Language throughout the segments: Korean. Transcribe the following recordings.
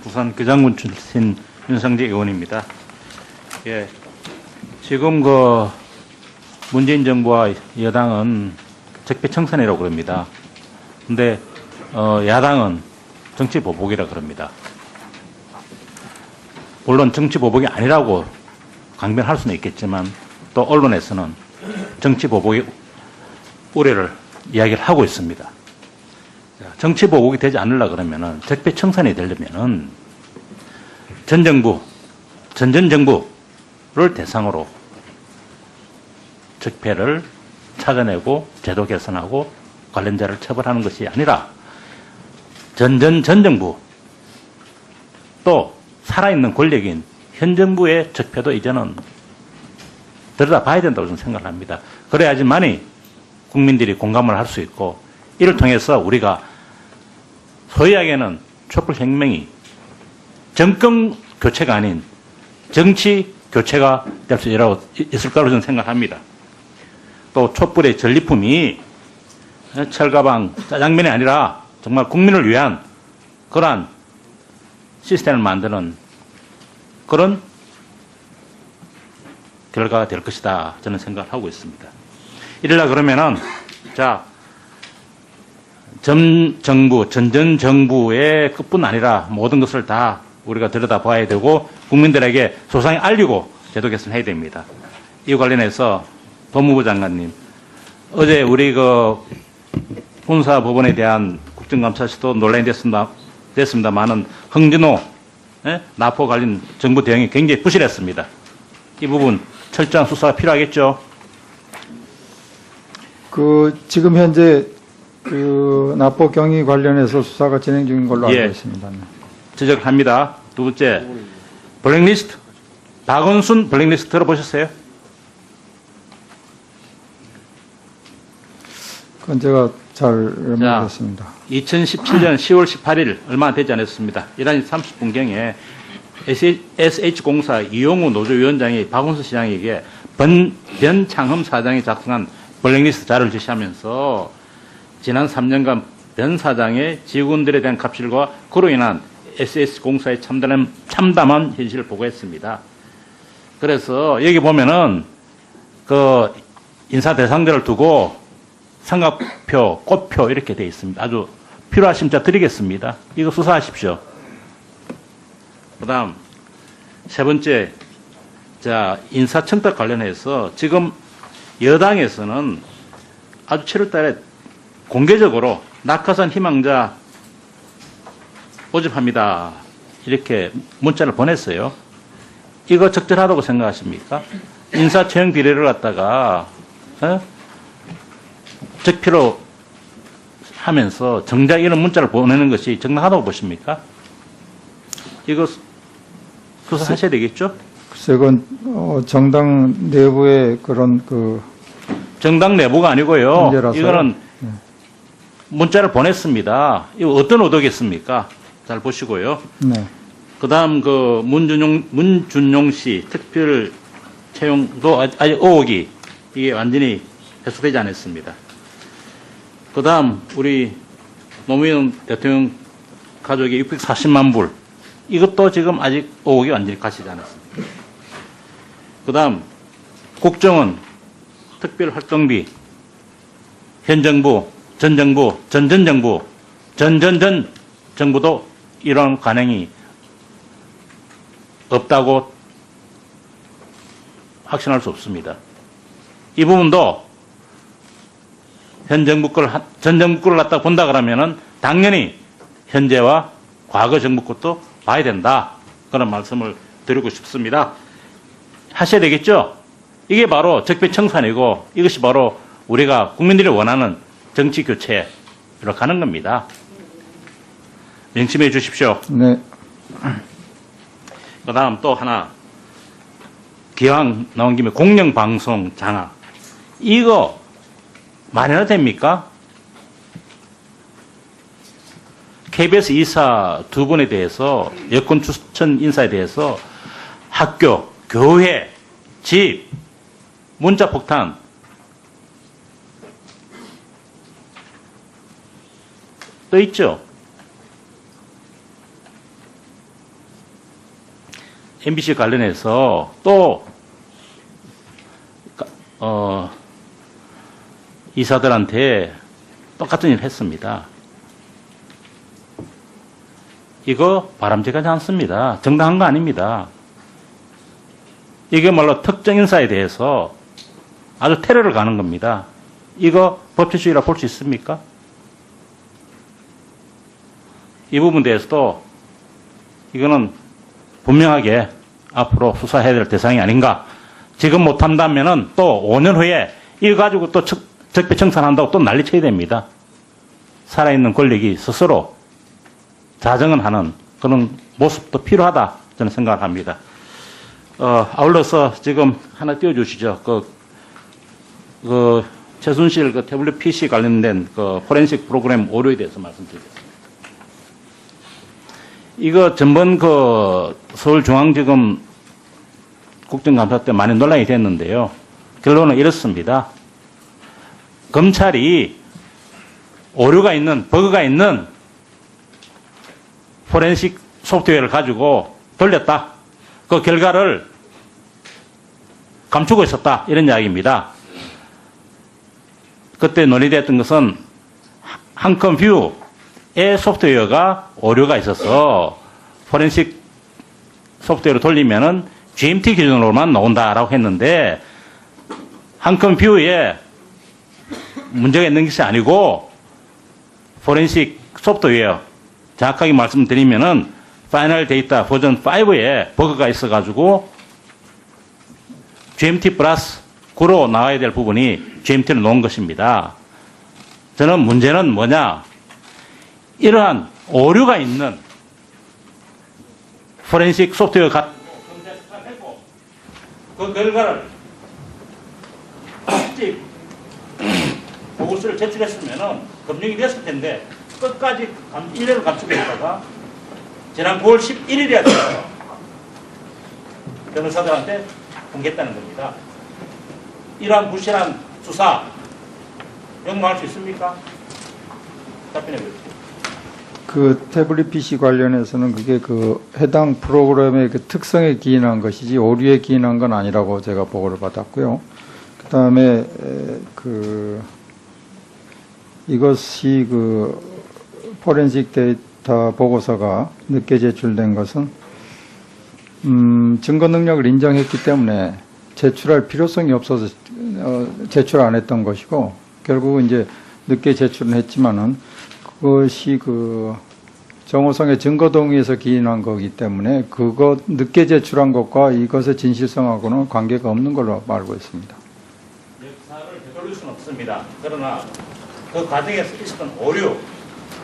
부산 교장군 출신 윤성재 의원입니다. 예, 지금 그 문재인 정부와 여당은 적폐청산이라고 그럽니다. 근데 야당은 정치보복이라 그럽니다. 물론 정치보복이 아니라고 강변할 수는 있겠지만 또 언론에서는 정치보복의 우려를 이야기를 하고 있습니다. 정치보복이 되지 않으려 그러면은 적폐청산이 되려면은 전 정부를 대상으로 적폐를 찾아내고 제도 개선하고 관련자를 처벌하는 것이 아니라 전 정부 또 살아있는 권력인 현 정부의 적폐도 이제는 들여다봐야 된다고 저는 생각을 합니다. 그래야지만이 국민들이 공감을 할 수 있고 이를 통해서 우리가 소위 이야기하는 촛불혁명이 정권 교체가 아닌 정치 교체가 될 수 있을 거라고 저는 생각합니다. 또 촛불의 전리품이 철가방, 짜장면이 아니라 정말 국민을 위한 그러한 시스템을 만드는 그런 결과가 될 것이다. 저는 생각을 하고 있습니다. 이러려 그러면은, 자, 전 정부의 끝뿐 아니라 모든 것을 다 우리가 들여다봐야 되고 국민들에게 소상히 알리고 제도 개선해야 됩니다. 이 관련해서 법무부 장관님, 어제 우리 그 군사법원에 대한 국정감사실도 논란이 됐습니다만은 홍진호 납포 관련 정부 대응이 굉장히 부실했습니다. 이 부분 철저한 수사가 필요하겠죠. 지금 현재 납포 경위 관련해서 수사가 진행 중인 걸로 알고 있습니다. 지적합니다. 두 번째, 블랙리스트. 박원순 블랙리스트 들어보셨어요? 그건 제가 잘 모르겠습니다. 2017년 10월 18일 얼마 되지 않았습니다. 11시 30분경에 SH공사 이용우 노조위원장이 박원순 시장에게 변창흠 사장이 작성한 블랙리스트 자료를 제시하면서 지난 3년간 변 사장의 직원들에 대한 갑질과 그로 인한 SH공사의 참담한 현실을 보고했습니다. 그래서 여기 보면은 그 인사 대상자를 두고 삼각표, 꽃표 이렇게 되어 있습니다. 아주 필요하시면 제가 드리겠습니다. 이거 수사하십시오. 그 다음 세 번째, 자, 인사청탁 관련해서 지금 여당에서는 아주 7월 달에 공개적으로 낙하산 희망자 모집합니다. 이렇게 문자를 보냈어요. 이거 적절하다고 생각하십니까? 인사 채용 비례를 갖다가 적폐로 하면서 정작 이런 문자를 보내는 것이 정당하다고 보십니까? 이거 수사하셔야 되겠죠? 글쎄, 그건 정당 내부의 그런 정당 내부가 아니고요. 문제라서요. 이거는 문자를 보냈습니다. 이거 어떤 의도겠습니까? 잘 보시고요. 네. 그 다음 문준용 씨 특별 채용도 아직 의혹이 이게 완전히 해소되지 않았습니다. 그 다음 우리 노무현 대통령 가족의 640만 불 이것도 지금 아직 의혹이 완전히 가시지 않았습니다. 그 다음 국정원 특별활동비 현 정부, 전 정부, 전 정부도 이런 관행이 없다고 확신할 수 없습니다. 이 부분도 전 정부 거를 갖다 본다 그러면은 당연히 현재와 과거 정부 것도 봐야 된다. 그런 말씀을 드리고 싶습니다. 하셔야 되겠죠? 이게 바로 적폐청산이고 이것이 바로 우리가 국민들이 원하는 정치 교체로 가는 겁니다. 명심해 주십시오. 네. 그 다음 또 하나, 기왕 나온 김에 공영방송 장악. 이거 말이나 됩니까? KBS 이사 두 분에 대해서, 여권 추천 인사에 대해서 학교, 교회, 집, 문자 폭탄, 또 있죠? MBC 관련해서 또 이사들한테 똑같은 일을 했습니다. 이거 바람직하지 않습니다. 정당한 거 아닙니다. 이게말로 특정 인사에 대해서 아주 테러를 가는 겁니다. 이거 법치주의라 볼 수 있습니까? 이 부분에 대해서도 이거는 분명하게 앞으로 수사해야 될 대상이 아닌가. 지금 못한다면은 또 5년 후에 이거 가지고 또 적폐청산한다고 또 난리쳐야 됩니다. 살아있는 권력이 스스로 자정을 하는 그런 모습도 필요하다 저는 생각을 합니다. 아울러서 지금 하나 띄워주시죠. 최순실 WPC 관련된 포렌식 프로그램 오류에 대해서 말씀드리겠습니다. 이거 전번 서울중앙지검 국정감사 때 많이 논란이 됐는데요. 결론은 이렇습니다. 검찰이 오류가 있는, 버그가 있는 포렌식 소프트웨어를 가지고 돌렸다. 그 결과를 감추고 있었다. 이런 이야기입니다. 그때 논의됐던 것은 한컴뷰의 소프트웨어가 오류가 있어서 포렌식 소프트웨어를 돌리면은 GMT 기준으로만 나온다라고 했는데 한컴뷰에 문제가 있는 것이 아니고 포렌식 소프트웨어 정확하게 말씀드리면은 파이널 데이터 버전 5에 버그가 있어가지고 GMT 플러스 9로 나와야 될 부분이 GMT로 놓은 것입니다. 저는 문제는 뭐냐? 이러한 오류가 있는 포렌식 소프트웨어 검색하고 그 결과를 보고서를 제출했으면은 검증이 됐을 텐데 끝까지 1년을 감추고 있다가 지난 9월 11일이야 돼요. 변호사들한테 공개했다는 겁니다. 이러한 부실한 수사 용납할 수 있습니까? 답변해 보십시오. 태블릿 PC 관련해서는 그게 해당 프로그램의 특성에 기인한 것이지 오류에 기인한 건 아니라고 제가 보고를 받았고요. 그 다음에 이것이 포렌식 데이터 보고서가 늦게 제출된 것은 증거 능력을 인정했기 때문에 제출할 필요성이 없어서 제출 안 했던 것이고, 결국은 이제 늦게 제출은 했지만은 그것이 정호성의 증거 동의에서 기인한 거기 때문에 그거 늦게 제출한 것과 이것의 진실성하고는 관계가 없는 걸로 알고 있습니다. 역사를 되돌릴 수는 없습니다. 그러나 그 과정에서 있었던 오류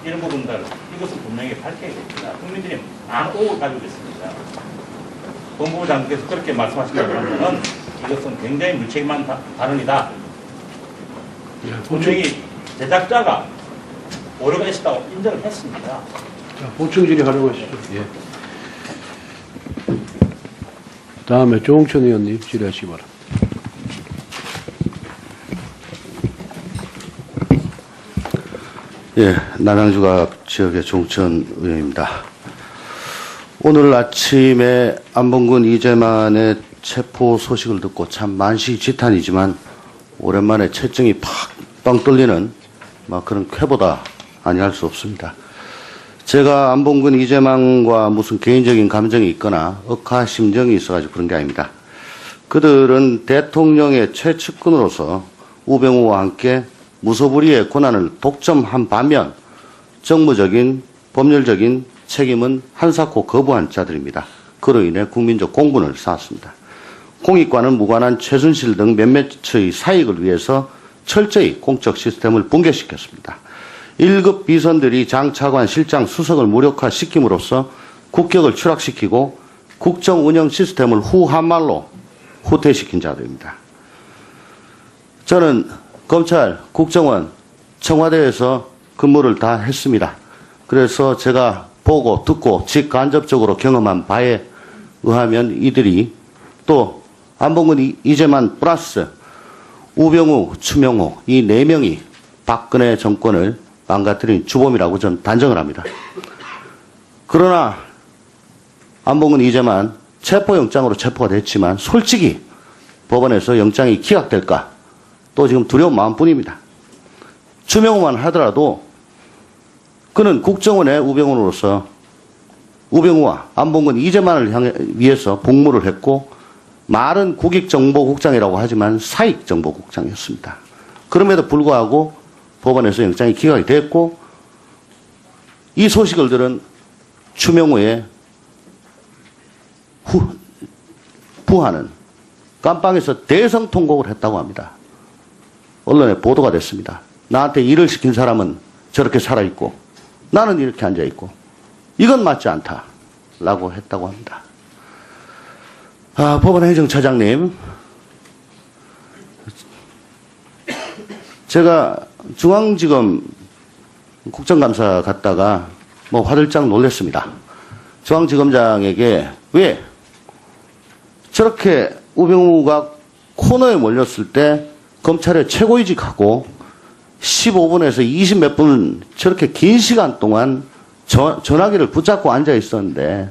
이런 부분들 이것은 분명히 밝혀야 됩니다. 국민들이 많은 오을 가지고 있습니다. 법무부 장관께서 그렇게 말씀하신다고 하면은 이것은 굉장히 무책임한 발언이다. 분명히 제작자가 오류가 있었다고 인정을 했습니다. 자, 보충 질의하려고 하시죠. 예. 다음에 조홍천 의원님 질의하시기 바랍니다. 예, 남양주갑 지역의 조홍천 의원입니다. 오늘 아침에 안봉근 이재만의 체포 소식을 듣고 참 만시지탄이지만 오랜만에 채증이 팍빵 뚫리는 그런 쾌보다 아니할 수 없습니다. 제가 안봉근 이재만과 무슨 개인적인 감정이 있거나 억하심정이 있어가지고 그런 게 아닙니다. 그들은 대통령의 최측근으로서 우병우와 함께 무소불위의 권한을 독점한 반면 정무적인 법률적인 책임은 한사코 거부한 자들입니다. 그로 인해 국민적 공분을 쌓았습니다. 공익과는 무관한 최순실 등 몇몇의 사익을 위해서 철저히 공적 시스템을 붕괴시켰습니다. 1급 비선들이 장차관 실장 수석을 무력화시킴으로써 국격을 추락시키고 국정 운영 시스템을 후한말로 후퇴시킨 자들입니다. 저는 검찰, 국정원, 청와대에서 근무를 다 했습니다. 그래서 제가 보고 듣고 직간접적으로 경험한 바에 의하면 이들이 또 안봉근 이재만 플러스 우병우, 추명호 이 4명이 박근혜 정권을 망가뜨린 주범이라고 저는 단정을 합니다. 그러나 안봉근 이재만 체포영장으로 체포가 됐지만 솔직히 법원에서 영장이 기각될까 또 지금 두려운 마음뿐입니다. 추명호만 하더라도 그는 국정원의 우병우로서 우병우와 안봉근 이재만을 위해서 복무를 했고 말은 국익정보국장이라고 하지만 사익정보국장이었습니다. 그럼에도 불구하고 법원에서 영장이 기각이 됐고 이 소식을 들은 추명호의 부하는 깜빵에서 대성통곡을 했다고 합니다. 언론에 보도가 됐습니다. 나한테 일을 시킨 사람은 저렇게 살아있고 나는 이렇게 앉아있고 이건 맞지 않다라고 했다고 합니다. 법원 행정처장님, 제가 중앙지검 국정감사 갔다가 뭐 화들짝 놀랐습니다. 중앙지검장에게 왜 저렇게 우병우가 코너에 몰렸을 때 검찰의 최고위직하고 15분에서 20 몇 분 저렇게 긴 시간 동안 전화기를 붙잡고 앉아 있었는데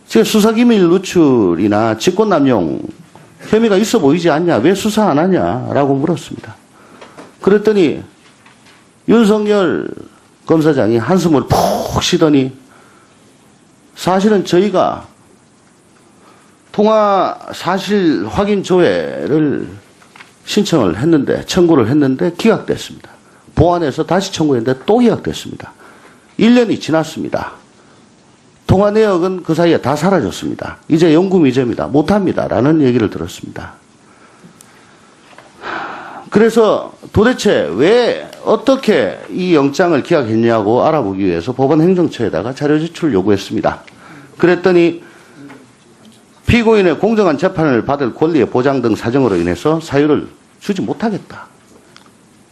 지금 수사기밀 누출이나 직권남용 혐의가 있어 보이지 않냐? 왜 수사 안 하냐라고 물었습니다. 그랬더니 윤석열 검사장이 한숨을 푹 쉬더니 사실은 저희가 통화 사실 확인 조회를 신청을 했는데 청구를 했는데 기각됐습니다. 보안해서 다시 청구했는데 또 기각됐습니다. 1년이 지났습니다. 통화 내역은 그 사이에 다 사라졌습니다. 이제 영구미제입니다. 못합니다. 라는 얘기를 들었습니다. 그래서 도대체 왜 어떻게 이 영장을 기각했냐고 알아보기 위해서 법원 행정처에다가 자료 제출을 요구했습니다. 그랬더니 피고인의 공정한 재판을 받을 권리의 보장 등 사정으로 인해서 사유를 주지 못하겠다.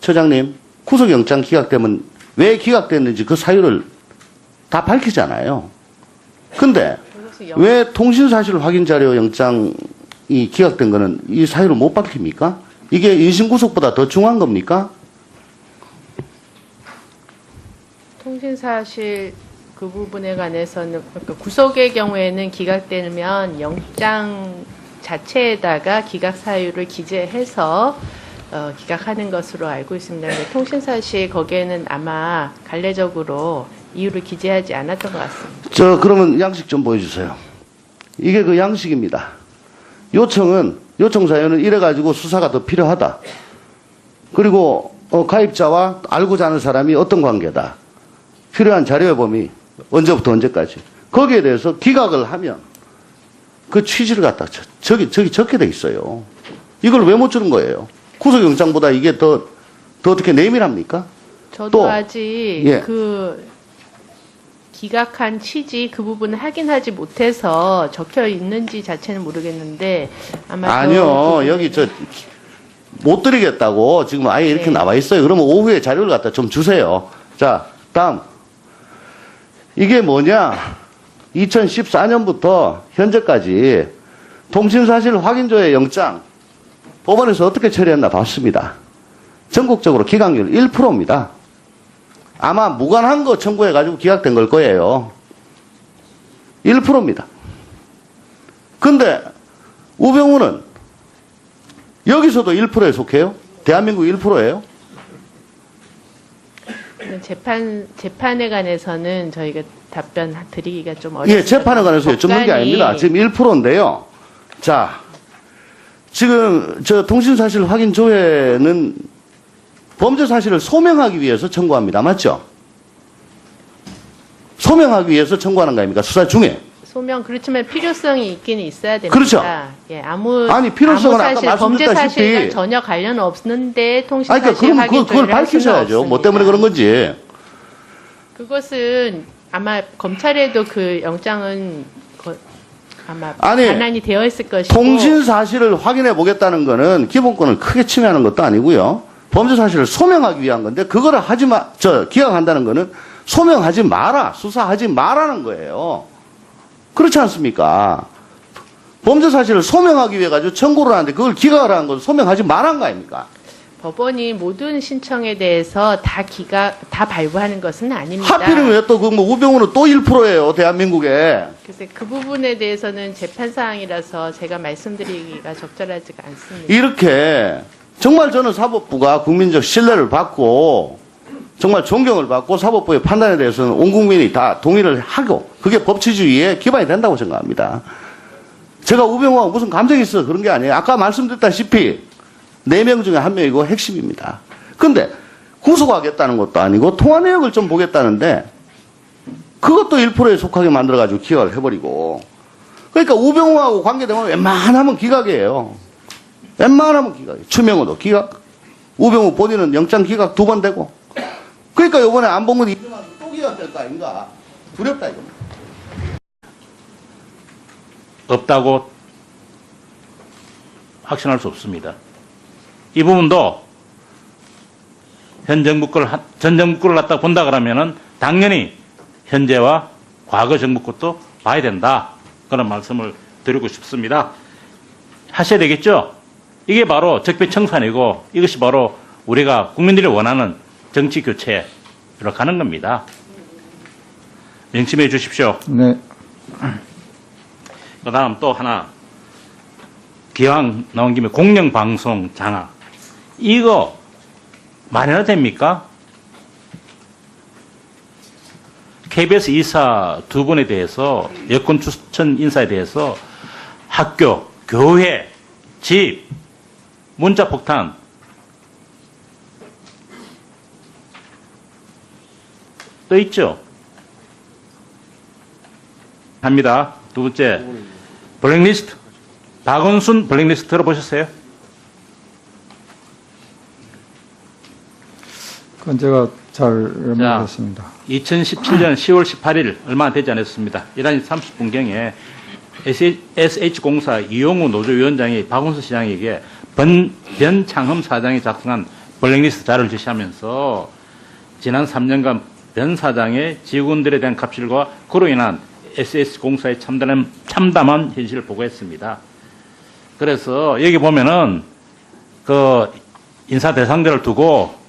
처장님, 구속영장 기각되면 왜 기각됐는지 그 사유를 다 밝히잖아요. 근데 왜 통신사실 확인 자료 영장이 기각된 거는 이 사유를 못 밝힙니까? 이게 인신구속보다 더 중요한 겁니까? 통신사실 그 부분에 관해서는 그러니까 구속의 경우에는 기각되면 영장 자체에다가 기각 사유를 기재해서 기각하는 것으로 알고 있습니다. 통신사실 거기에는 아마 관례적으로 이유를 기재하지 않았던 것 같습니다. 그러면 양식 좀 보여주세요. 이게 그 양식입니다. 요청 사연은 이래가지고 수사가 더 필요하다. 그리고 가입자와 알고자 하는 사람이 어떤 관계다. 필요한 자료의 범위 언제부터 언제까지. 거기에 대해서 기각을 하면 그 취지를 갖다 저기 적게 돼 있어요. 이걸 왜 못 주는 거예요? 구속영장보다 이게 더 어떻게 내밀합니까? 저도 또, 아직 예. 그 기각한 취지 그 부분을 확인하지 못해서 적혀 있는지 자체는 모르겠는데 아마 아니요. 여기 못 드리겠다고 지금 아예 이렇게 네. 나와 있어요. 그러면 오후에 자료를 갖다 좀 주세요. 자, 다음. 이게 뭐냐? 2014년부터 현재까지 통신사실 확인조회 영장 법원에서 어떻게 처리했나 봤습니다. 전국적으로 기각률 1%입니다. 아마 무관한 거 청구해가지고 기각된 걸 거예요. 1%입니다. 근데 우병우는 여기서도 1%에 속해요? 대한민국 1%예요? 재판에 관해서는 저희가 답변 드리기가 좀 어렵습니다. 예, 재판에 관해서 여쭙는 게 아닙니다. 지금 1%인데요. 자, 지금 통신사실 확인 조회는 범죄 사실을 소명하기 위해서 청구합니다. 맞죠? 소명하기 위해서 청구하는 거 아닙니까? 수사 중에. 소명 그렇지만 필요성이 있기는 있어야 됩니다. 그렇죠. 예, 아니, 필요성은 아까 사실, 범죄 말씀드렸다시피 사실과 전혀 관련 없는데 통신사실 그러니까 그럼 확인 그걸 조회를 할 수는 밝히셔야죠. 뭐 없습니다. 때문에 그런 건지. 그것은 아마 검찰에도 그 영장은 아마 아니, 반환이 되어 있을 것이고 통신 사실을 확인해 보겠다는 거는 기본권을 크게 침해하는 것도 아니고요. 범죄 사실을 소명하기 위한 건데 그거를 기각한다는 거는 소명하지 마라, 수사하지 마라는 거예요. 그렇지 않습니까? 범죄 사실을 소명하기 위해 가지고 청구를 하는데 그걸 기각을 하는 건 소명하지 마라는 거 아닙니까? 법원이 모든 신청에 대해서 다 발부하는 것은 아닙니다. 하필이면 왜 또 그 뭐 우병우는 또 1%예요, 대한민국에. 그래서 그 부분에 대해서는 재판 사항이라서 제가 말씀드리기가 적절하지가 않습니다. 이렇게 정말 저는 사법부가 국민적 신뢰를 받고 정말 존경을 받고 사법부의 판단에 대해서는 온 국민이 다 동의를 하고 그게 법치주의에 기반이 된다고 생각합니다. 제가 우병우하고 무슨 감정이 있어서 그런 게 아니에요. 아까 말씀드렸다시피 4명 중에 1명이고 핵심입니다. 근데 구속하겠다는 것도 아니고 통화 내역을 좀 보겠다는데 그것도 1%에 속하게 만들어가지고 기각을 해버리고 그러니까 우병우하고 관계되면 웬만하면 기각이에요. 웬만하면 기각이에요. 추명호도 기각, 우병우 본인은 영장 기각 2번 되고 그러니까 이번에 안봉근 이준환 또 기각될 거 아닌가 두렵다 이거. 없다고 확신할 수 없습니다. 이 부분도 전 정부 거를 갖다 본다 그러면은 당연히 현재와 과거 정부 것도 봐야 된다. 그런 말씀을 드리고 싶습니다. 하셔야 되겠죠? 이게 바로 적폐청산이고 이것이 바로 우리가 국민들이 원하는 정치 교체로 가는 겁니다. 명심해 주십시오. 네. 그 다음 또 하나, 기왕 나온 김에 공영방송 장악. 이거 말해야 됩니까? KBS 이사 2분에 대해서, 여권 추천 인사에 대해서 학교, 교회, 집, 문자 폭탄. 또 있죠? 합니다. 두 번째, 블랙리스트. 박원순 블랙리스트 들어보셨어요? 그건 제가 잘 모르겠습니다. 2017년 10월 18일 얼마 되지 않았습니다. 11시 30분경에 SH공사 이용우 노조위원장이 박원순 시장에게 변창흠 사장이 작성한 블랙리스트 자료를 제시하면서 지난 3년간 변 사장의 직원들에 대한 갑질과 그로 인한 SH공사의 참담한 현실을 보고했습니다. 그래서 여기 보면은 그 인사 대상자를 두고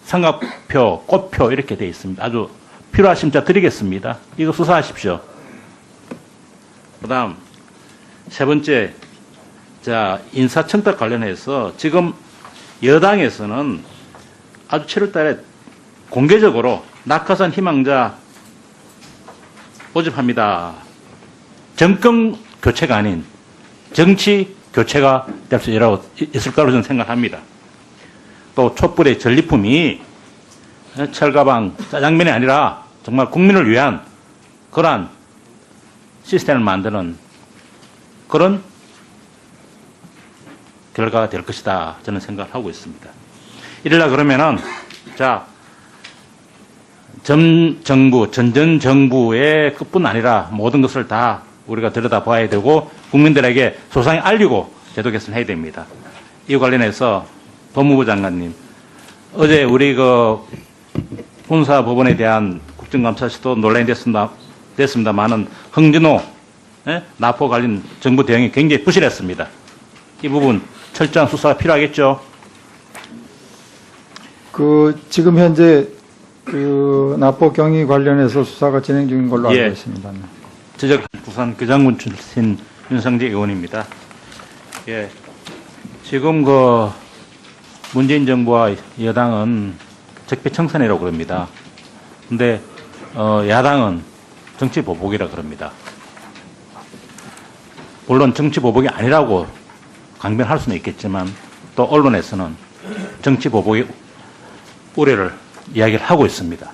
삼각표, 꽃표 이렇게 되어 있습니다. 아주 필요하신 자 드리겠습니다. 이거 수사하십시오. 그 다음 세 번째, 자, 인사청탁 관련해서 지금 여당에서는 아주 7월 달에 공개적으로 낙하산 희망자 모집합니다. 정권 교체가 아닌 정치 교체가 될 수 있을 거라고 저는 생각합니다. 또 촛불의 전리품이 철가방, 짜장면이 아니라 정말 국민을 위한 그러한 시스템을 만드는 그런 결과가 될 것이다. 저는 생각을 하고 있습니다. 이러려 그러면은, 자, 전 정부의 끝뿐 아니라 모든 것을 다 우리가 들여다봐야 되고 국민들에게 소상히 알리고 제도 개선해야 됩니다. 이 관련해서 법무부 장관님, 어제 우리 그 군사법원에 대한 국정감사실도 논란이 됐습니다만은 홍진호 납포 관련 정부 대응이 굉장히 부실했습니다. 이 부분 철저한 수사가 필요하겠죠. 지금 현재 납포 경위 관련해서 수사가 진행 중인 걸로 알고 있습니다. 지적 부산 교장군 출신 윤상재 의원입니다. 예, 지금 그 문재인 정부와 여당은 적폐청산이라고 그럽니다. 근데 야당은 정치 보복이라 그럽니다. 물론 정치 보복이 아니라고 강변할 수는 있겠지만 또 언론에서는 정치 보복의 우려를 이야기를 하고 있습니다.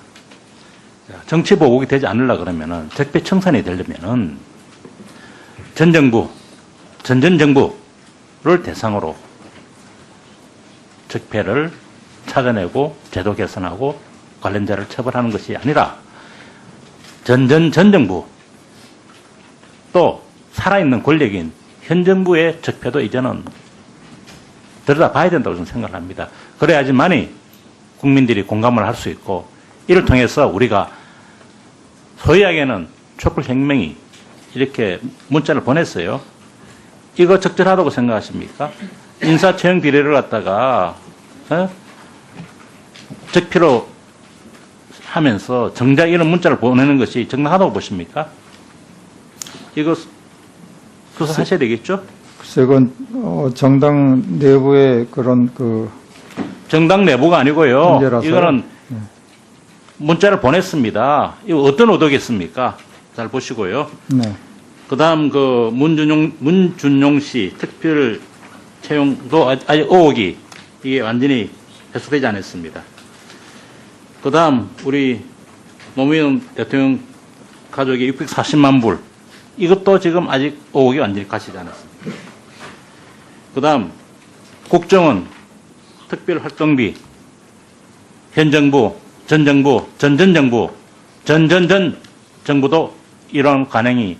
정치 보복이 되지 않으려 그러면은 적폐청산이 되려면은 전 정부를 대상으로 적폐를 찾아내고 제도 개선하고 관련자를 처벌하는 것이 아니라 전 정부 또 살아있는 권력인 현 정부의 적폐도 이제는 들여다봐야 된다고 저는 생각을 합니다. 그래야지만이 국민들이 공감을 할 수 있고 이를 통해서 우리가 소위하게는 촛불혁명이 이렇게 문자를 보냈어요. 이거 적절하다고 생각하십니까? 인사채용 비리를 갖다가 적필로 하면서 정작 이런 문자를 보내는 것이 정당하다고 보십니까? 이거 수사하셔야 되겠죠? 글쎄, 그건 정당 내부의 그런 그 정당 내부가 아니고요. 문제라서요. 이거는 문자를 보냈습니다. 이거 어떤 의도겠습니까? 잘 보시고요. 네. 그다음 그 문준용 씨 특별 채용도 아직 의혹이 이게 완전히 해소되지 않았습니다. 그다음 우리 노무현 대통령 가족의 640만 불 이것도 지금 아직 의혹이 완전히 가시지 않았습니다. 그다음 국정원 특별활동비 현 정부, 전 정부, 전전 정부, 전전전 정부도 이런 관행이